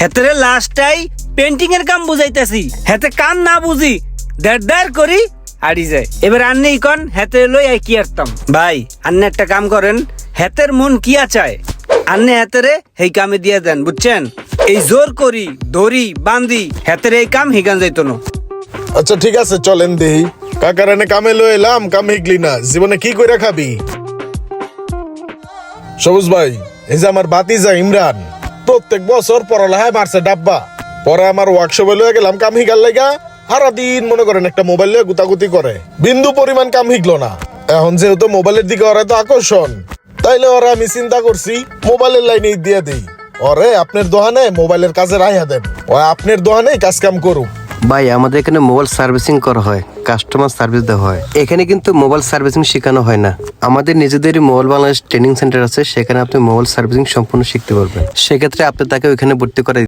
হেতেরে লাস্টটাই painting এর কাম বুঝাইতেছি, হেতে কান না বুঝি দেড় করি আড়ি যায়। এবার আন্নে ইকন হেতে লই আই কি আরতাম। ভাই আন্নে একটা কাম করেন, হেতের মন কি চায় আন্নে হেতেরে এই কামে দিয়ে দেন, বুঝছেন? এই জোর করি দড়ি বান্ধি হেতের এই কাম হিগান যাইতো না। আচ্ছা ঠিক আছে, চলেন দেহি। কাকার এনে কামে লয়ে এলাম, কাম হিগলি না, জীবনে কি করে খাবি? সবুজ ভাই, এই যে আমার বাতিজা ইমরান, প্রত্যেক বছর পড়ালেখায় মারছে ডাব্বা। পরে আমার ওয়ার্কশপে লয়ে গেলাম কাম হিগার লাগা, সারাদিন মনে করেন একটা মোবাইল লয়ে গুতাগুতি করে, বিন্দু পরিমাণ কাম হিগলো না। এখন যেহেতু মোবাইলের দিকে ওরা তো আকর্ষণ, তাইলে ওরা আমি চিন্তা করছি মোবাইলের লাইনে দিয়ে দিই। ওরে আপনার দোকানে মোবাইলের কাজে রাইয়া দেন, ও আপনার দোকানে কাজ কাম করুক। ভাই আমাদের এখানে মোবাইল সার্ভিসিং করা হয়, কাস্টমার সার্ভিস দেওয়া হয়। এখানে কিন্তু মোবাইল সার্ভিসিং শেখানো হয় না। আমাদের নিজেদেরই মোবাইল বাংলাদেশ ট্রেনিং সেন্টার আছে, সেখানে আপনি মোবাইল সার্ভিসিং সম্পূর্ণ শিখতে পারবেন। সেক্ষেত্রে আপনি তাকে ওইখানে ভর্তি করে